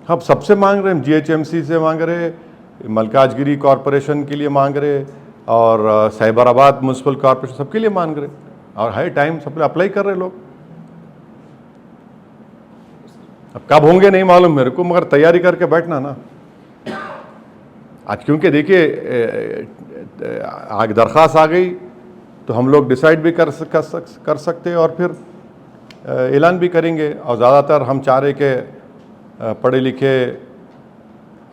हम सबसे मांग रहे हैं, हम जीएचएमसी से मांग रहे, मलकाजगिरी कॉरपोरेशन के लिए मांग रहे और साइबराबाद म्यूनसिपल कॉरपोरेशन सबके लिए मांग रहे, और है टाइम, सब अप्लाई कर रहे लोग। अब कब होंगे नहीं मालूम मेरे को, मगर तैयारी करके बैठना ना आज, क्योंकि देखिए आगे दरख्वास्त आ गई तो हम लोग डिसाइड भी कर सकते हैं और फिर ऐलान भी करेंगे। और ज़्यादातर हम चाह रहे कि पढ़े लिखे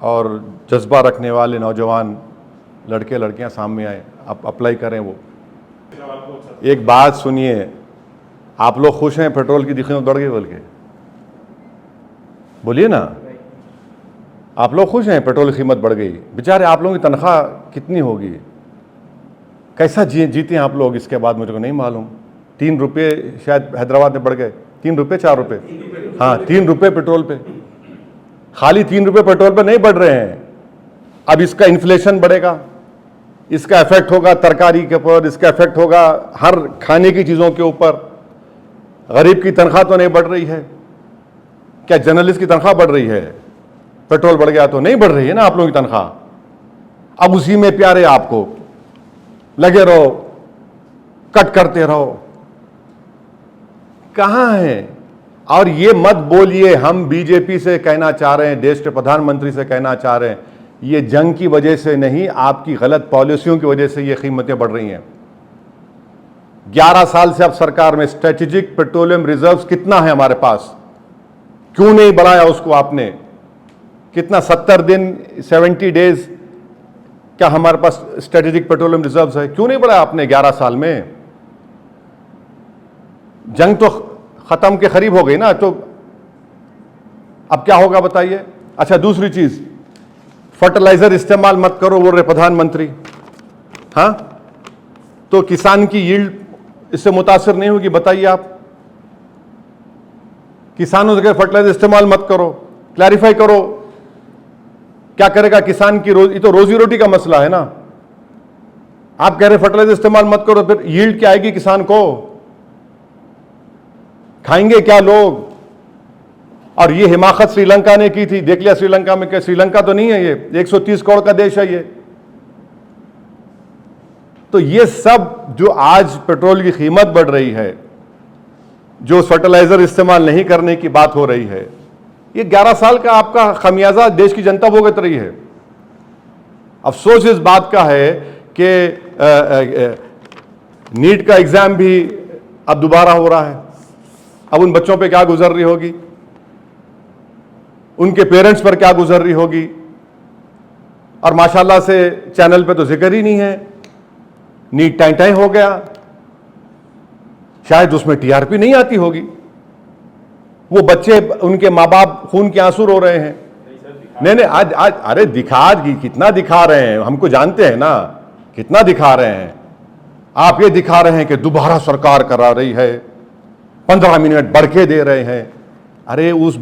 और जज्बा रखने वाले नौजवान लड़के लड़कियां सामने आए, अप्लाई करें। वो एक बात सुनिए, आप लोग खुश हैं पेट्रोल की कीमत बढ़ गई बोल के? बोलिए ना, आप लोग खुश हैं पेट्रोल की कीमत बढ़ गई? बेचारे आप लोगों की तनख्वाह कितनी होगी, कैसा जीते हैं आप लोग? इसके बाद मुझे को नहीं मालूम। 3 रुपये शायद हैदराबाद में बढ़ गए, 3 रुपये 4 रुपये, हाँ 3 रुपये पेट्रोल पे। खाली 3 रुपये पेट्रोल पे नहीं बढ़ रहे हैं, अब इसका इन्फ्लेशन बढ़ेगा, इसका इफेक्ट होगा तरकारी के ऊपर, इसका इफेक्ट होगा हर खाने की चीज़ों के ऊपर। गरीब की तनख्वाह तो नहीं बढ़ रही है, क्या जर्नलिस्ट की तनख्वाह बढ़ रही है? पेट्रोल बढ़ गया तो नहीं बढ़ रही है ना आप लोगों की तनख्वाह। अब उसी में प्यारे आपको लगे रहो, कट करते रहो, कहां है? और ये मत बोलिए, हम बीजेपी से कहना चाह रहे हैं, देश के प्रधानमंत्री से कहना चाह रहे हैं, ये जंग की वजह से नहीं, आपकी गलत पॉलिसियों की वजह से ये कीमतें बढ़ रही हैं। 11 साल से अब सरकार में स्ट्रेटेजिक पेट्रोलियम रिजर्व्स कितना है हमारे पास, क्यों नहीं बढ़ाया उसको आपने? कितना 70 दिन 70 डेज क्या हमारे पास स्ट्रेटेजिक पेट्रोलियम रिजर्व्स है, क्यों नहीं बढ़ाया आपने 11 साल में? जंग तो खत्म के करीब हो गई ना, तो अब क्या होगा बताइए? अच्छा दूसरी चीज, फर्टिलाइजर इस्तेमाल मत करो बोल रहे प्रधानमंत्री, हाँ तो किसान की यील्ड इससे मुतासर नहीं होगी? बताइए आप, किसानों से फर्टिलाइजर इस्तेमाल मत करो, क्लैरिफाई करो, क्या करेगा किसान की ये तो रोजी रोटी का मसला है ना। आप कह रहे फर्टिलाइजर इस्तेमाल मत करो, फिर यील्ड क्या आएगी किसान को? खाएंगे क्या लोग? और ये हिमाकत श्रीलंका ने की थी, देख लिया श्रीलंका में, क्या श्रीलंका तो नहीं है ये, 130 करोड़ का देश है ये। तो ये सब जो आज पेट्रोल की कीमत बढ़ रही है, जो फर्टिलाइजर इस्तेमाल नहीं करने की बात हो रही है, ये 11 साल का आपका खमियाजा देश की जनता भुगत रही है। अफसोस इस बात का है कि नीट का एग्जाम भी अब दोबारा हो रहा है। अब उन बच्चों पे क्या गुजर रही होगी, उनके पेरेंट्स पर क्या गुजर रही होगी। और माशाल्लाह से चैनल पे तो जिक्र ही नहीं है, नीट टाइम टाइम हो गया, शायद उसमें टीआरपी नहीं आती होगी। वो बच्चे, उनके माँ बाप खून के आंसू रो रहे हैं। नहीं आज अरे कितना दिखा रहे हैं, हमको जानते हैं ना कितना दिखा रहे हैं। आप ये दिखा रहे हैं कि दोबारा सरकार करा रही है, 15 मिनट बढ़ के दे रहे हैं। अरे उस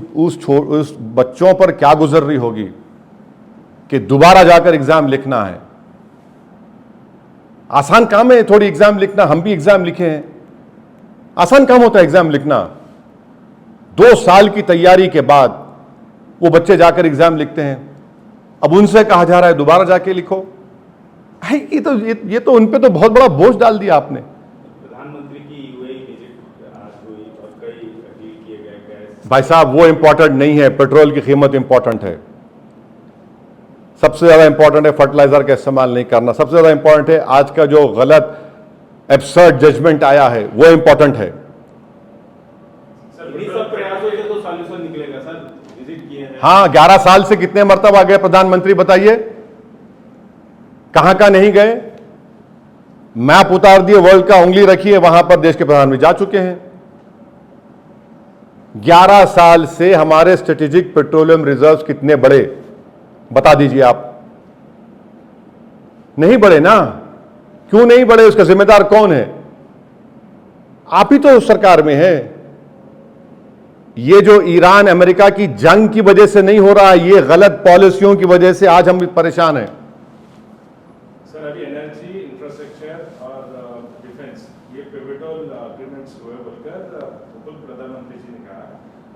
बच्चों पर क्या गुजर रही होगी कि दोबारा जाकर एग्जाम लिखना है। आसान काम है थोड़ी एग्जाम लिखना, हम भी एग्जाम लिखे हैं, आसान काम होता है एग्जाम लिखना। 2 साल की तैयारी के बाद वो बच्चे जाकर एग्जाम लिखते हैं, अब उनसे कहा जा रहा है दोबारा जाके लिखो। ये तो उन पे तो बहुत बड़ा बोझ डाल दिया आपने। प्रधानमंत्री की यूएई विजिट आज हुई और कई डील किए गए गैस। भाई साहब वो इंपॉर्टेंट नहीं है, पेट्रोल की कीमत इंपॉर्टेंट है। सबसे ज्यादा इंपॉर्टेंट है फर्टिलाइजर का इस्तेमाल नहीं करना, सबसे ज्यादा इंपॉर्टेंट है आज का जो गलत एब्सर्ड जजमेंट आया है वो इंपॉर्टेंट है। सब प्रयासों से तो सॉल्यूशन निकलेगा सर, विजिट किए हैं। हाँ 11 साल से कितने मरतबा गए प्रधानमंत्री बताइए, कहां कहां नहीं गए? मैप उतार दिए वर्ल्ड का, उंगली रखी है वहां पर देश के प्रधानमंत्री जा चुके हैं। 11 साल से हमारे स्ट्रेटेजिक पेट्रोलियम रिजर्व्स कितने बड़े बता दीजिए आप? नहीं बढ़े ना, क्यों नहीं बढ़े? उसका जिम्मेदार कौन है? आप ही तो सरकार में है। ये जो ईरान अमेरिका की जंग की वजह से नहीं हो रहा है, ये गलत पॉलिसियों की वजह से आज हम परेशान हैं। सर अभी एनर्जी, इंफ्रास्ट्रक्चर और डिफेंस ये पिवटल एग्रीमेंट्स हुए बोलकर प्रधानमंत्री जी ने कहा।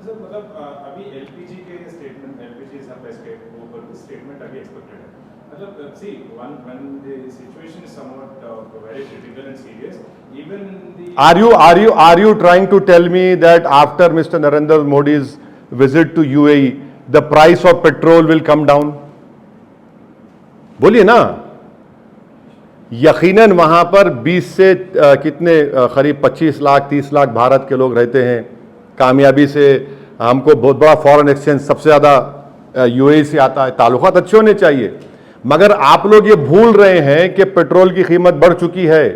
सर मतलब अभी एलपीजी के स्टेटमेंट, एलपीजी सप्लाई स्टेटमेंट अभी एक्सपेक्टेड है. मतलब see when the situation is somewhat very critical and serious, even the Are you trying to tell me that after Mr. Narendra Modi's visit to UAE, the price of petrol will come down? बोलिए ना. यकीनन वहां पर 20 से कितने करीब 25 लाख 30 लाख भारत के लोग रहते हैं. कामयाबी से हमको बहुत बड़ा फॉरेन एक्सचेंज सबसे ज़्यादा यूएई से आता है. ताल्लुकात अच्छे होने चाहिए, मगर आप लोग ये भूल रहे हैं कि पेट्रोल की कीमत बढ़ चुकी है.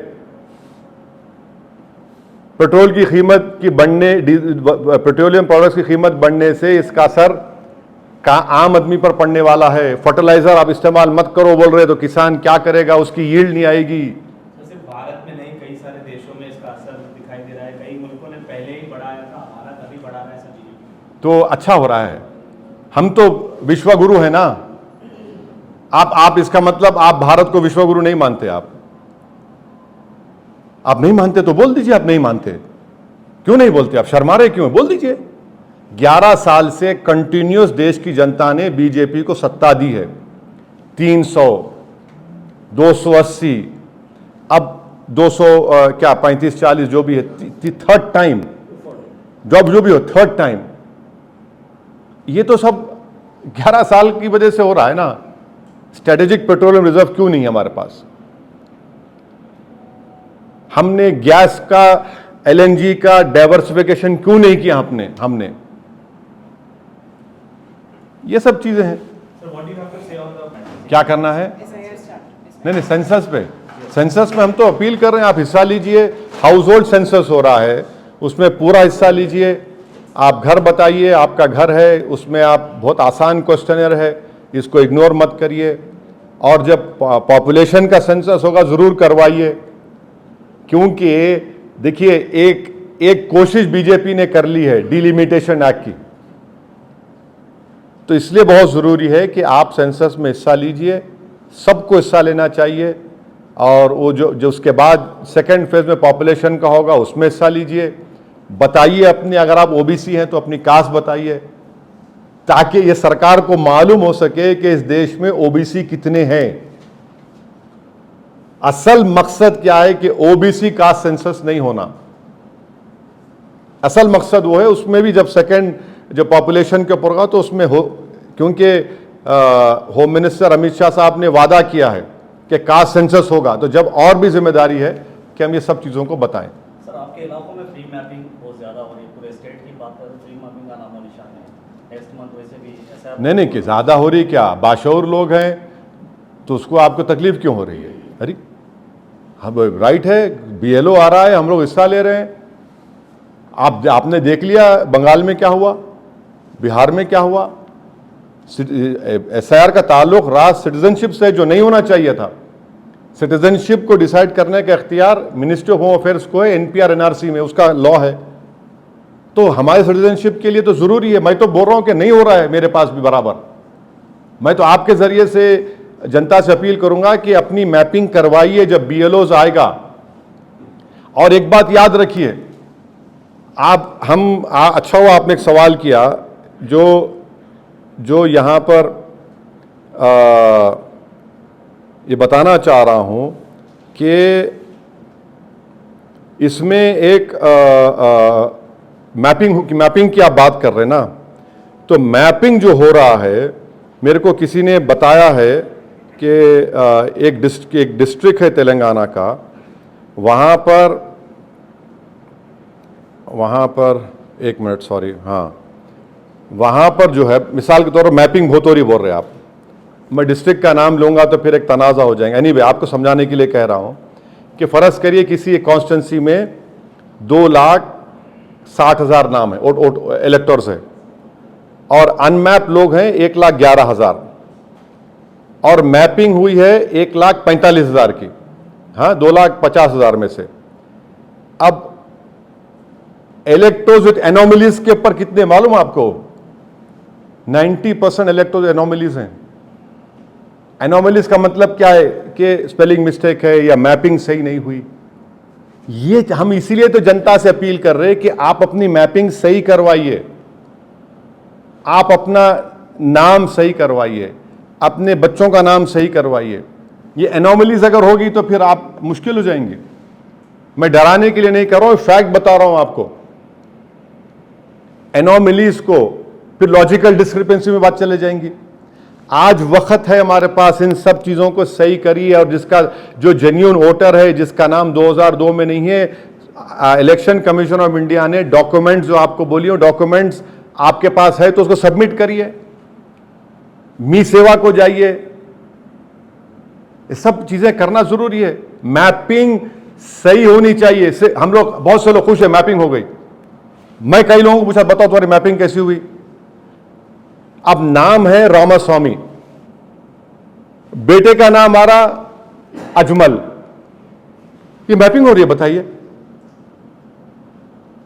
पेट्रोल की कीमत की बढ़ने, पेट्रोलियम प्रोडक्ट्स की कीमत बढ़ने से इसका असर का आम आदमी पर पड़ने वाला है. फर्टिलाइजर आप इस्तेमाल मत करो बोल रहे तो किसान क्या करेगा, उसकी यील्ड नहीं आएगी. सिर्फ भारत में नहीं, कई सारे देशों में इसका असर दिखाई दे रहा है. कई मुल्कों ने पहले ही बढ़ाया था, भारत अभी बढ़ा रहा है सभी. तो अच्छा हो रहा है. हम तो विश्वगुरु है ना. आप इसका मतलब आप भारत को विश्वगुरु नहीं मानते. आप नहीं मानते तो बोल दीजिए आप नहीं मानते. क्यों नहीं बोलते? आप शर्मा रहे क्यों? बोल दीजिए. 11 साल से कंटिन्यूअस देश की जनता ने बीजेपी को सत्ता दी है. 300, 280, अब 200 क्या 35-40 जो भी है, थर्ड टाइम जॉब जो भी हो, थर्ड टाइम. ये तो सब 11 साल की वजह से हो रहा है ना. स्ट्रेटेजिक पेट्रोलियम रिजर्व क्यों नहीं है हमारे पास? हमने गैस का, एलएनजी का डाइवर्सिफिकेशन क्यों नहीं किया? हमने ये सब चीजें हैं. Sir, what do you have to say on the क्या करना है? नहीं, सेंसस पे. सेंसस में हम तो अपील कर रहे हैं, आप हिस्सा लीजिए. हाउस होल्ड सेंसस हो रहा है, उसमें पूरा हिस्सा लीजिए. आप घर बताइए, आपका घर है, उसमें आप बहुत आसान क्वेश्चनर है, इसको इग्नोर मत करिए. और जब पॉपुलेशन का सेंसस होगा ज़रूर करवाइए, क्योंकि देखिए एक कोशिश बीजेपी ने कर ली है डिलिमिटेशन एक्ट की. तो इसलिए बहुत ज़रूरी है कि आप सेंसस में हिस्सा लीजिए. सबको हिस्सा लेना चाहिए. और वो जो उसके बाद सेकेंड फेज में पॉपुलेशन का होगा उसमें हिस्सा लीजिए. बताइए अपनी, अगर आप ओबीसी हैं तो अपनी कास्ट बताइए, ताकि ये सरकार को मालूम हो सके कि इस देश में ओबीसी कितने हैं. असल मकसद क्या है कि ओबीसी कास्ट सेंसस नहीं होना. असल मकसद वो है, उसमें भी जब सेकेंड जो पॉपुलेशन के ऊपर होगा तो उसमें हो, क्योंकि होम मिनिस्टर अमित शाह साहब ने वादा किया है कि कास्ट सेंसस होगा, तो जब और भी जिम्मेदारी है कि हम ये सब चीज़ों को बताएं. सर, आपके इलाकों में फ्री मैपिंग बहुत ज़्यादा हो रही है. पूरे स्टेट की बात करें, फ्री मैपिंग का नामो निशान है. नेक्स्ट मंथ वैसे भी ऐसा नहीं कि ज़्यादा हो रही, क्या बाशऊर लोग हैं तो उसको आपको तकलीफ क्यों हो रही है? अरे हम राइट है, बीएलओ आ रहा है, हम लोग हिस्सा ले रहे हैं. आपने देख लिया बंगाल में क्या हुआ, बिहार में क्या हुआ. एसआईआर का ताल्लुक राज सिटीजनशिप से, जो नहीं होना चाहिए था. सिटीजनशिप को डिसाइड करने का इख्तियार मिनिस्ट्री ऑफ होम अफेयर्स को है. एनपीआर एनआरसी में उसका लॉ है. तो हमारे सिटीजनशिप के लिए तो ज़रूरी है. मैं तो बोल रहा हूं कि नहीं हो रहा है मेरे पास भी बराबर. मैं तो आपके ज़रिए से जनता से अपील करूंगा कि अपनी मैपिंग करवाइए जब बीएलओज आएगा. और एक बात याद रखिए, अच्छा हुआ आपने एक सवाल किया. जो यहाँ पर ये बताना चाह रहा हूँ कि इसमें एक मैपिंग की आप बात कर रहे हैं ना, तो मैपिंग जो हो रहा है, मेरे को किसी ने बताया है कि एक डिस्ट्रिक्ट है तेलंगाना का, वहाँ पर एक मिनट, सॉरी, हाँ, वहाँ पर जो है, मिसाल के तौर पर मैपिंग भोतोरी बोल रहे हैं आप. मैं डिस्ट्रिक्ट का नाम लूँगा तो फिर एक तनाज़ा हो जाएगा. एनीवे, आपको समझाने के लिए कह रहा हूँ कि फ़र्ज़ करिए किसी एक कॉन्स्टिट्यूंसी में 2,60,000 नाम है, इलेक्टर्स है, और अनमैप लोग हैं 1,11,000, और मैपिंग हुई है 1,45,000 की. हाँ, 2,50,000 में से. अब इलेक्टोर्स विद एनोमलीज के ऊपर कितने मालूम आपको? 90% इलेक्टोर्स एनोमलीज हैं. एनोमलीज का मतलब क्या है कि स्पेलिंग मिस्टेक है या मैपिंग सही नहीं हुई. ये हम इसीलिए तो जनता से अपील कर रहे हैं कि आप अपनी मैपिंग सही करवाइए. आप अपना नाम सही करवाइए, अपने बच्चों का नाम सही करवाइए। ये एनोमलीज अगर होगी तो फिर आप मुश्किल हो जाएंगे। मैं डराने के लिए नहीं कर रहा हूं, फैक्ट बता रहा हूं आपको। एनोमलीज को फिर लॉजिकल डिस्क्रिपेंसी में बात चले जाएंगी। आज वक्त है हमारे पास, इन सब चीज़ों को सही करिए। और जिसका जो जेन्युइन वोटर है, जिसका नाम 2002 में नहीं है, इलेक्शन कमीशन ऑफ इंडिया ने डॉक्यूमेंट्स जो आपको बोलिए, डॉक्यूमेंट्स आपके पास है तो उसको सबमिट करिए, मी सेवा को जाइए। ये सब चीजें करना जरूरी है। मैपिंग सही होनी चाहिए। हम लोग, बहुत से लोग खुश है मैपिंग हो गई। मैं कई लोगों को पूछा, बताओ तुम्हारी मैपिंग कैसी हुई? अब नाम है रामास्वामी, बेटे का नाम आ रहा अजमल, ये मैपिंग हो रही है? बताइए,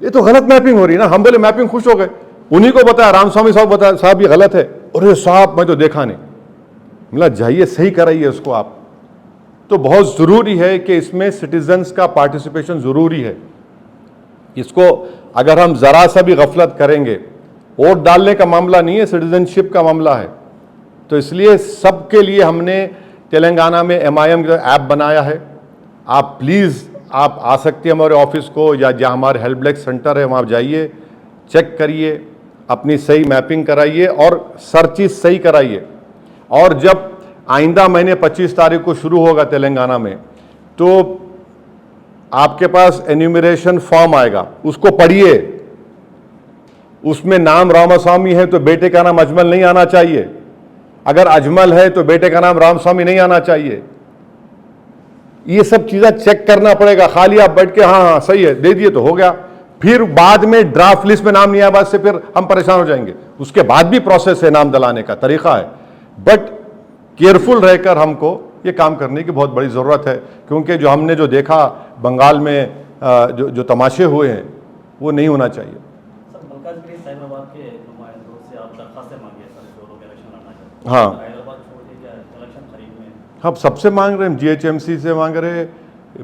ये तो गलत मैपिंग हो रही है ना। हम बोले मैपिंग, खुश हो गए। उन्हीं को बताया, रामस्वामी साहब बताया, साहब ये गलत है। अरे साहब मैं तो देखा नहीं। मतलब जाइए सही कराइए उसको आप। तो बहुत जरूरी है कि इसमें सिटीजन्स का पार्टिसिपेशन जरूरी है। इसको अगर हम जरा सा भी गफलत करेंगे, वोट डालने का मामला नहीं है, सिटीजनशिप का मामला है। तो इसलिए सबके लिए हमने तेलंगाना में MIM का ऐप बनाया है। आप प्लीज़, आप आ सकते हैं हमारे ऑफिस को, या जहाँ हमारे हेल्प डेस्क सेंटर है वहाँ जाइए, चेक करिए, अपनी सही मैपिंग कराइए और सर्चिज सही कराइए। और जब आइंदा महीने 25 तारीख को शुरू होगा तेलंगाना में, तो आपके पास एन्यूमरेशन फॉर्म आएगा, उसको पढ़िए। उसमें नाम रामास्वामी है तो बेटे का नाम अजमल नहीं आना चाहिए। अगर अजमल है तो बेटे का नाम रामस्वामी नहीं आना चाहिए। ये सब चीज़ें चेक करना पड़ेगा। खाली आप बैठ के हाँ हाँ सही है दे दिए तो हो गया, फिर बाद में ड्राफ्ट लिस्ट में नाम नहीं आया, बाद से फिर हम परेशान हो जाएंगे। उसके बाद भी प्रोसेस है, नाम दिलाने का तरीका है। बट केयरफुल रहकर हमको ये काम करने की बहुत बड़ी ज़रूरत है, क्योंकि जो हमने जो देखा बंगाल में जो तमाशे हुए हैं वो नहीं होना चाहिए। सर, मलकाजगिरी साइबराबाद के नुमाइंदों से आप दरखास्तें मांगी है सर, जो लोग इलेक्शन लड़ना चाहते हैं। हाँ। हैदराबाद छोड़ के क्या इलेक्शन खरीद में? हम सबसे मांग रहे हैं, GHMC से मांग रहे,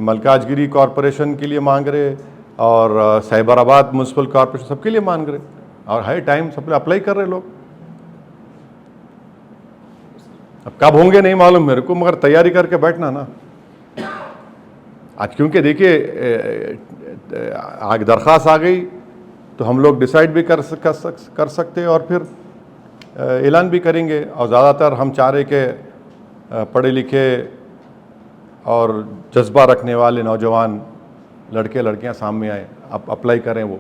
मलकाजगिरी कॉरपोरेशन के लिए मांग रहे, और साइबराबाद म्यूनसिपल कॉरपोरेशन, सबके लिए मांग रहे। और है टाइम, सब अप्लाई कर रहे लोग। अब कब होंगे नहीं मालूम मेरे को, मगर तैयारी करके बैठना ना आज, क्योंकि देखिए आगे दरख्वास्त आ गई तो हम लोग डिसाइड भी कर सकते हैं और फिर ऐलान भी करेंगे। और ज़्यादातर हम चाह रहे कि पढ़े लिखे और जज्बा रखने वाले नौजवान लड़के लड़कियां सामने आए, अप्लाई करें वो।